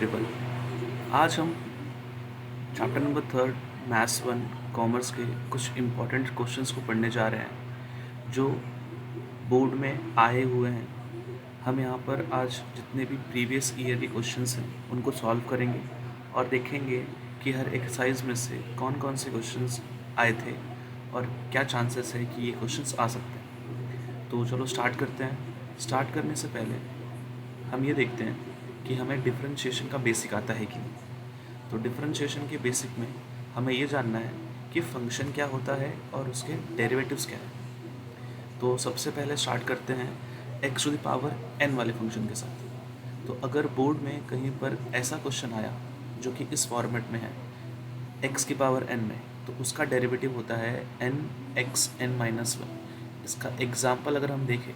Triple. आज हम chapter number 3 maths 1 commerce के कुछ इम्पोर्टेंट क्वेश्चंस को पढ़ने जा रहे हैं जो बोर्ड में आए हुए हैं। हम यहाँ पर आज जितने भी प्रीवियस ईयर के क्वेश्चंस हैं उनको सॉल्व करेंगे और देखेंगे कि हर एक्सरसाइज में से कौन कौन से क्वेश्चंस आए थे और क्या चांसेस है कि ये क्वेश्चंस आ सकते हैं। तो चलो स्टार्ट करते हैं। स्टार्ट करने से पहले हम ये देखते हैं कि हमें डिफरेंशिएशन का बेसिक आता है कि नहीं। तो डिफरेंशिएशन के बेसिक में हमें ये जानना है कि फंक्शन क्या होता है और उसके डेरिवेटिव्स क्या है। तो सबसे पहले स्टार्ट करते हैं x to the power n वाले फंक्शन के साथ। तो अगर बोर्ड में कहीं पर ऐसा क्वेश्चन आया जो कि इस फॉर्मेट में है x की पावर n में, तो उसका डेरिवेटिव होता है n x n minus one. इसका एग्जाम्पल अगर हम देखें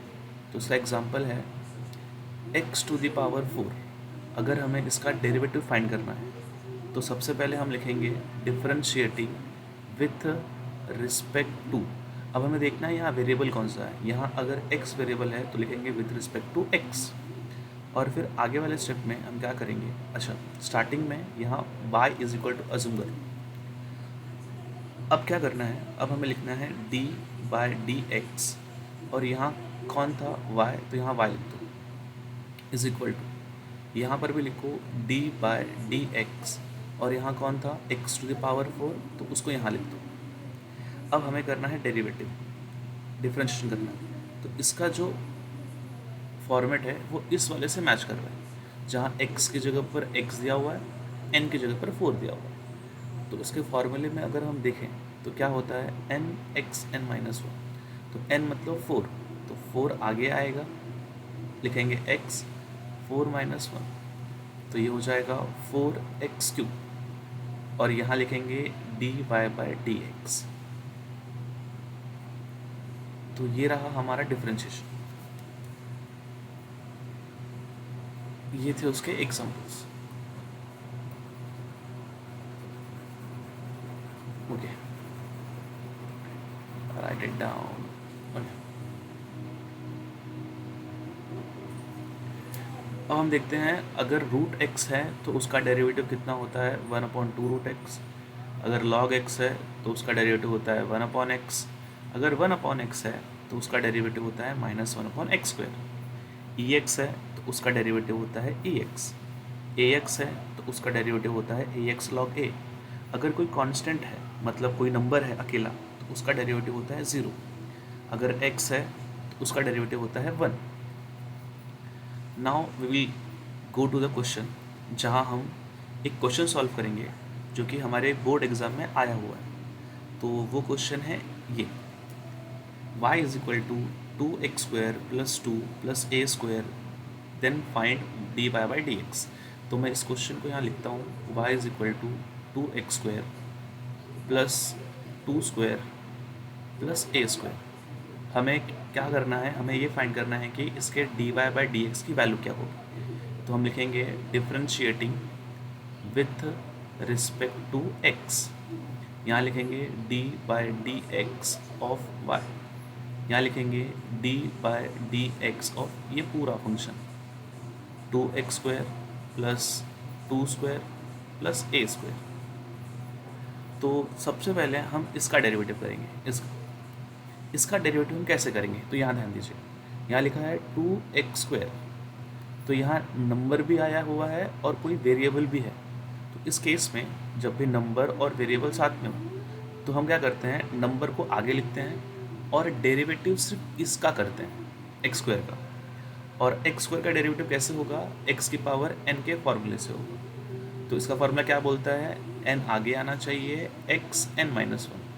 तो उसका एग्जाम्पल है x टू द पावर 4। अगर हमें इसका डेरिवेटिव फाइंड करना है तो सबसे पहले हम लिखेंगे डिफरेंशिएटिंग विथ रिस्पेक्ट टू। अब हमें देखना है यहाँ वेरिएबल कौन सा है। यहाँ अगर x वेरिएबल है तो लिखेंगे विथ रिस्पेक्ट टू x। और फिर आगे वाले स्टेप में हम क्या करेंगे, अच्छा स्टार्टिंग में यहाँ y is equal to assume करो। अब क्या करना है, अब हमें लिखना है d बाय डी एक्स और यहाँ कौन था y, तो यहाँ y लिख दो इज इक्वल टू, यहाँ पर भी लिखो d बाय डी एक्स और यहाँ कौन था x टू द पावर 4, तो उसको यहाँ लिख दो। अब हमें करना है डेरिवेटिव, डिफरेंशिएशन करना है। तो इसका जो फॉर्मेट है वो इस वाले से मैच कर रहा है, जहाँ x की जगह पर x दिया हुआ है, n की जगह पर 4 दिया हुआ है। तो इसके फॉर्मूले में अगर हम देखें तो क्या होता है n x n minus one. तो n मतलब 4, तो 4 आगे आएगा, लिखेंगे x 4 माइनस वन, तो ये हो जाएगा 4x क्यूब और यहाँ लिखेंगे dy बाय डी एक्स। तो ये रहा हमारा डिफरेंशिएशन। ये थे उसके examples. Okay, right it down. अब हम देखते हैं अगर रूट x है तो उसका डेरिवेटिव कितना होता है 1/2 रूट x। अगर log x है तो उसका डेरिवेटिव होता है 1/x। अगर 1/x है तो उसका डेरिवेटिव होता है -1/x स्क्वायर। ex है तो उसका डेरिवेटिव होता है ex। ax है तो उसका डेरिवेटिव होता है ax log a। अगर कोई कांस्टेंट है मतलब कोई नंबर है अकेला तो उसका डेरिवेटिव होता है 0। अगर x है तो उसका डेरिवेटिव होता है 1। Now we will go to the question, जहाँ हम एक क्वेश्चन सॉल्व करेंगे जो कि हमारे बोर्ड एग्ज़ाम में आया हुआ है। तो वो क्वेश्चन है ये, y is equal to 2x square plus 2 plus a square then find dy by d x. तो मैं इस क्वेश्चन को यहाँ लिखता हूँ y is equal to 2x square plus 2 square plus a square. हमें क्या करना है, हमें ये फाइंड करना है कि इसके dy बाय डी एक्स की वैल्यू क्या होगी। तो हम लिखेंगे differentiating with respect to x। यहाँ लिखेंगे dy by d x of y, यहाँ लिखेंगे dy by d x of ये पूरा function 2x square plus 2 square plus a square. तो सबसे पहले हम इसका डेरिवेटिव करेंगे। इसका डेरिवेटिव हम कैसे करेंगे, तो यहाँ ध्यान दीजिए, यहाँ लिखा है 2x स्क्वायर, तो यहाँ नंबर भी आया हुआ है और कोई वेरिएबल भी है। तो इस केस में जब भी नंबर और वेरिएबल साथ में हो तो हम क्या करते हैं, नंबर को आगे लिखते हैं और डेरिवेटिव सिर्फ इसका करते हैं एक्स स्क्वायर का। और एक्स स्क्वायर का डेरिवेटिव कैसे होगा, एक्स की पावर n के फॉर्मूले से होगा। तो इसका फॉर्मूला क्या बोलता है, n आगे आना चाहिए एक्स n माइनस वन।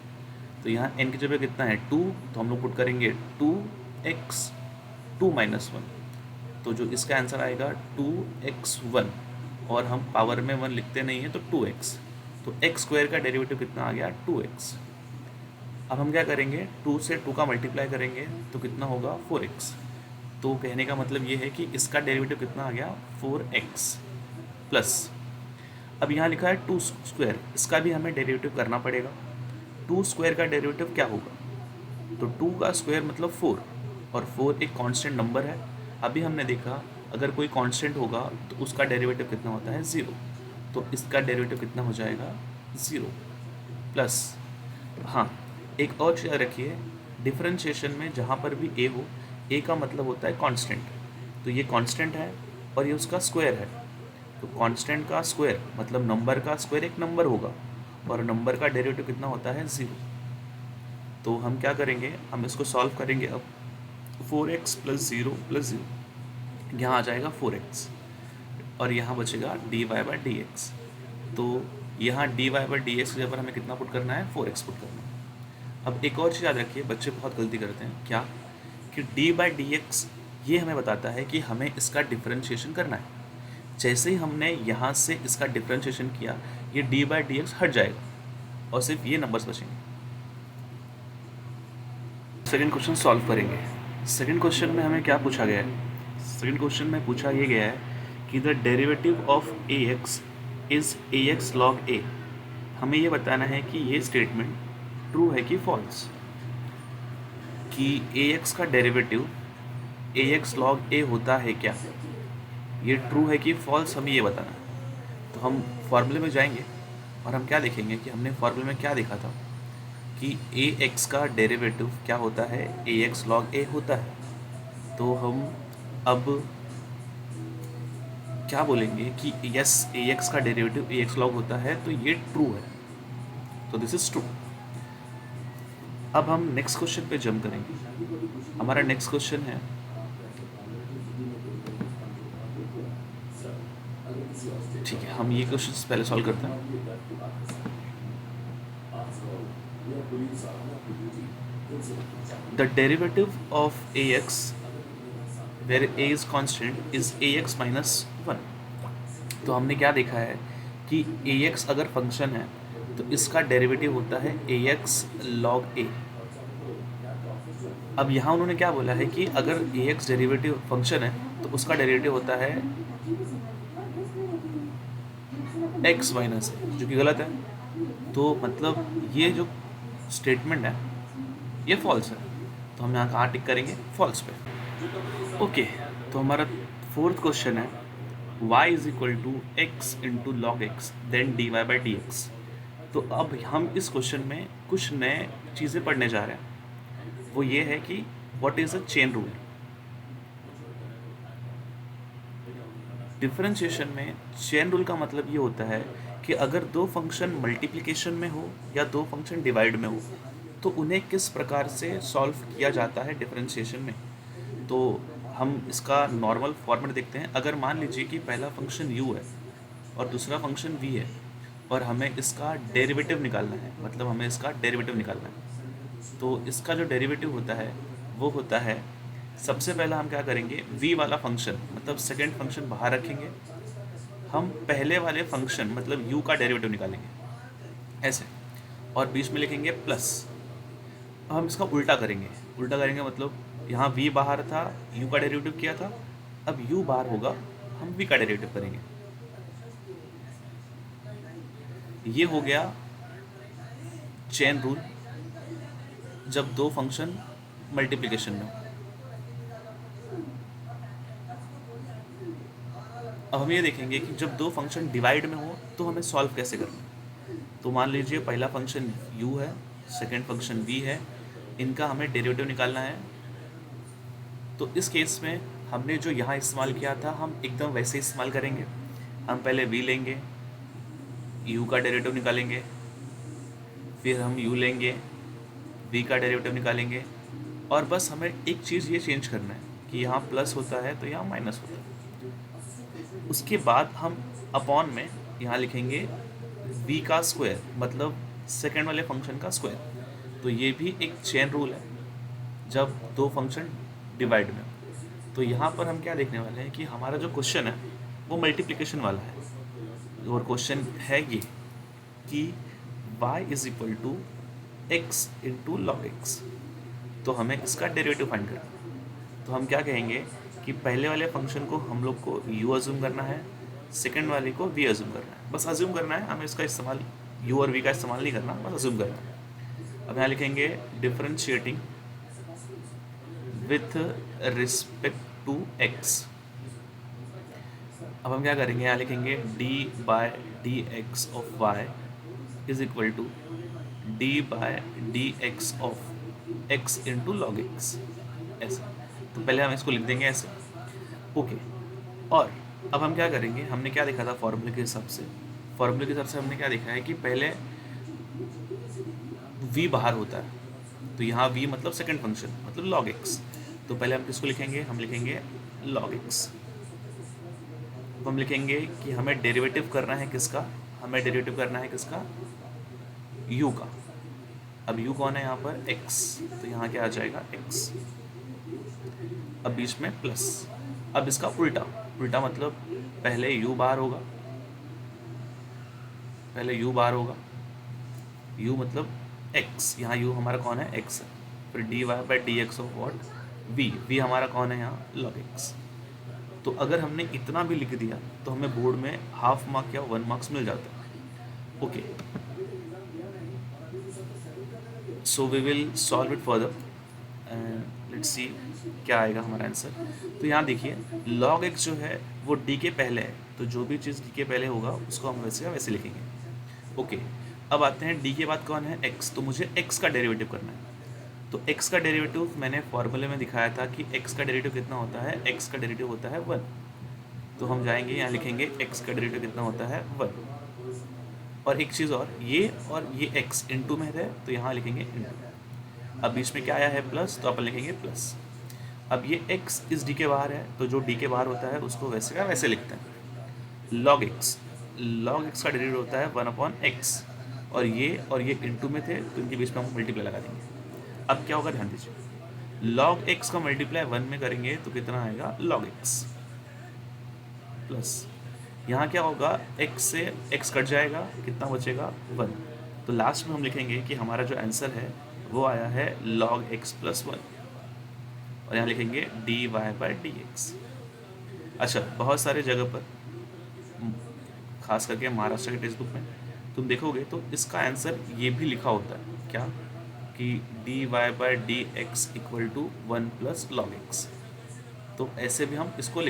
तो यहाँ n की जगह कितना है 2, तो हम लोग पुट करेंगे 2x 2 माइनस वन। तो जो इसका आंसर आएगा 2x1 और हम पावर में 1 लिखते नहीं हैं तो 2x। तो x स्क्वायर का डेरिवेटिव कितना आ गया 2x। अब हम क्या करेंगे, 2 से 2 का मल्टीप्लाई करेंगे तो कितना होगा 4x। तो कहने का मतलब ये है कि इसका डेरिवेटिव कितना आ गया 4x प्लस, अब यहाँ लिखा है 2 स्क्वायर, इसका भी हमें डेरिवेटिव करना पड़ेगा। 2 स्क्वायर का डेरिवेटिव क्या होगा, तो 2 का स्क्वायर मतलब 4 और 4 एक कांस्टेंट नंबर है। अभी हमने देखा अगर कोई कांस्टेंट होगा तो उसका डेरिवेटिव कितना होता है 0, तो इसका डेरिवेटिव कितना हो जाएगा 0 प्लस, हाँ एक और चीज़ रखिए, डिफरेंशिएशन में जहाँ पर भी ए हो, ए का मतलब होता है कांस्टेंट, तो ये कांस्टेंट है और ये उसका स्क्वायर है, तो कांस्टेंट का स्क्वायर मतलब नंबर का स्क्वायर एक नंबर होगा और नंबर का डेरिवेटिव कितना होता है 0। तो हम क्या करेंगे, हम इसको सॉल्व करेंगे अब, 4x प्लस 0 प्लस 0, यहाँ आ जाएगा 4x और यहाँ बचेगा dy बाई डी एक्स। तो यहाँ dy बाई डी एक्स की जगह पर हमें कितना पुट करना है, 4x पुट करना है। अब एक और चीज़ याद रखिए, बच्चे बहुत गलती करते हैं, क्या कि डी बाई डी एक्स ये हमें बताता है कि हमें इसका डिफरेंशिएशन करना है। जैसे ही हमने यहाँ से इसका डिफरेंशिएशन किया, ये डी बाई डी एक्स हट जाएगा और सिर्फ ये नंबर्स बचेंगे। सेकेंड क्वेश्चन सॉल्व करेंगे। सेकेंड क्वेश्चन में हमें क्या पूछा गया है, सेकेंड क्वेश्चन में पूछा ये गया है कि the derivative of A X is A X log A. हमें ये बताना है कि ये स्टेटमेंट ट्रू है कि फॉल्स, कि ए एक्स का डेरिवेटिव ए एक्स लॉग ए होता है क्या, ये ट्रू है कि फॉल्स, हमें ये बताना है। तो हम फॉर्मूले में जाएंगे और हम क्या देखेंगे कि हमने फॉर्मूले में क्या देखा था कि ए एक्स का डेरिवेटिव क्या होता है, ए एक्स लॉग ए होता है। तो हम अब क्या बोलेंगे कि यस ए एक्स का डेरिवेटिव ए एक्स लॉग होता है, तो ये ट्रू है, तो दिस इज ट्रू। अब हम नेक्स्ट क्वेश्चन पे जंप करेंगे। हमारा नेक्स्ट क्वेश्चन है, ठीक है हम ये क्वेश्चन पहले सॉल्व करते हैं। The derivative of A x where a is constant is a x minus 1। तो हमने क्या देखा है कि ए एक्स अगर फंक्शन है तो इसका डेरिवेटिव होता है ए एक्स लॉग ए। अब यहाँ उन्होंने क्या बोला है कि अगर ए एक्स डेरिवेटिव फंक्शन है तो उसका डेरिवेटिव होता है एक्स माइनस ए, जो कि गलत है। तो मतलब ये जो स्टेटमेंट है ये फॉल्स है, तो हम यहाँ कहाँ टिक करेंगे, फॉल्स पे। ओके, तो हमारा फोर्थ क्वेश्चन है y is equal to x into log x then d y by d x. तो अब हम इस क्वेश्चन में कुछ नए चीज़ें पढ़ने जा रहे हैं, वो ये है कि what is a chain rule. Differentiation में चेन रूल का मतलब ये होता है कि अगर दो फंक्शन मल्टीप्लिकेशन में हो या दो फंक्शन डिवाइड में हो तो उन्हें किस प्रकार से सॉल्व किया जाता है डिफरेंशिएशन में। तो हम इसका नॉर्मल फॉर्मेट देखते हैं। अगर मान लीजिए कि पहला फंक्शन u है और दूसरा फंक्शन v है और हमें इसका डेरिवेटिव निकालना है, मतलब हमें इसका डेरिवेटिव निकालना है, तो इसका जो डेरिवेटिव होता है वो होता है, सबसे पहला हम क्या करेंगे, v वाला फंक्शन मतलब सेकेंड फंक्शन बाहर रखेंगे, हम पहले वाले फंक्शन मतलब u का डेरिवेटिव निकालेंगे ऐसे, और बीच में लिखेंगे प्लस। हम इसका उल्टा करेंगे, उल्टा करेंगे मतलब यहाँ v बाहर था, u का डेरिवेटिव किया था, अब u बाहर होगा, हम v का डेरिवेटिव करेंगे। ये हो गया चेन रूल जब दो फंक्शन मल्टीप्लिकेशन में हो। अब हम ये देखेंगे कि जब दो फंक्शन डिवाइड में हो तो हमें सॉल्व कैसे करना है। तो मान लीजिए पहला फंक्शन u है, सेकेंड फंक्शन v है, इनका हमें डेरिवेटिव निकालना है। तो इस केस में हमने जो यहाँ इस्तेमाल किया था हम एकदम वैसे इस्तेमाल करेंगे। हम पहले v लेंगे, u का डेरिवेटिव निकालेंगे, फिर हम u लेंगे, v का डेरिवेटिव निकालेंगे, और बस हमें एक चीज़ ये चेंज करना है कि यहाँ प्लस होता है तो यहाँ माइनस होता है। उसके बाद हम अपॉन में यहाँ लिखेंगे v का स्क्वायर मतलब सेकेंड वाले फंक्शन का स्क्वायर। तो ये भी एक चेन रूल है जब दो फंक्शन डिवाइड में। तो यहाँ पर हम क्या देखने वाले हैं कि हमारा जो क्वेश्चन है वो मल्टीप्लिकेशन वाला है, और क्वेश्चन है ये कि y is equal to x into log x. तो हमें इसका डेरिवेटिव फाइंड करना है। तो हम क्या कहेंगे कि पहले वाले फंक्शन को हम लोग को u अज्यूम करना है, सेकेंड वाले को v अज्यूम करना है, बस अज्यूम करना है, हमें इसका इस्तेमाल u और v का इस्तेमाल नहीं करना, बस अज्यूम करना है। अब यहाँ लिखेंगे differentiating with respect to x। अब हम क्या करेंगे, यहाँ लिखेंगे d by d x of y is equal to d by d x of x into log x, ऐसे। तो पहले हम इसको लिख देंगे ऐसे, ओके। और अब हम क्या करेंगे, हमने क्या देखा था फॉर्मूले के हिसाब से, फॉर्मूले के हिसाब से हमने क्या देखा है कि पहले v बाहर होता है, तो यहाँ v मतलब सेकंड फंक्शन मतलब log x। तो पहले हम किसको लिखेंगे, हम लिखेंगे log x। तो हम लिखेंगे कि हमें डेरिवेटिव करना है किसका, हमें डेरिवेटिव करना है किसका, u का। अब u कौन है यहाँ पर, x, तो यहाँ क्या आ जाएगा x, अब बीच में प्लस। अब इसका उल्टा, उल्टा मतलब पहले u बाहर होगा, पहले u बाहर होगा, u मतलब x, यहाँ u हमारा कौन है, x है। फिर d y by d x of what, v हमारा कौन है यहाँ, log x। तो अगर हमने इतना भी लिख दिया तो हमें बोर्ड में हाफ मार्क या 1 मार्क्स मिल जाता है, okay. So we will solve it further and let's see क्या आएगा हमारा आंसर। तो यहाँ देखिए log x जो है वो d के पहले है, तो जो भी चीज़ d के पहले होगा उसको हम वैसे का वैसे लिखेंगे, ओके। अब आते हैं d के बाद कौन है, x, तो मुझे x का डेरिवेटिव करना है। तो x का डेरिवेटिव मैंने फॉर्मूले में दिखाया था कि x का डेरिवेटिव कितना होता है, x का डेरिवेटिव होता है 1। तो हम जाएंगे यहाँ लिखेंगे x का डेरिवेटिव कितना होता है 1। और एक चीज़ और ये x इंटू में है तो यहाँ लिखेंगे इंटू। अब बीच में क्या आया है प्लस, तो अपन लिखेंगे प्लस। अब ये x इस d के बाहर है, तो जो d के बाहर होता है उसको वैसे का वैसे लिखते हैं, log x का डेरिवेटिव होता है 1/x। और ये इंटू में थे तो इनके बीच में हम मल्टीप्लाई लगा देंगे। अब क्या होगा ध्यान दीजिए, log x का मल्टीप्लाई 1 में करेंगे तो कितना आएगा log x, प्लस यहाँ क्या होगा, x से x कट जाएगा, कितना बचेगा 1। तो लास्ट में हम लिखेंगे कि हमारा जो आंसर है वो आया है log x प्लस 1, और यहाँ लिखेंगे dy बाई dx। अच्छा, बहुत सारे जगह पर खास करके महाराष्ट्र के टेक्स्ट बुक में तुम देखोगे तो इसका आंसर ये भी लिखा होता है, क्या कि dy by dx equal to 1 plus log x। तो ऐसे भी हम इसको लिख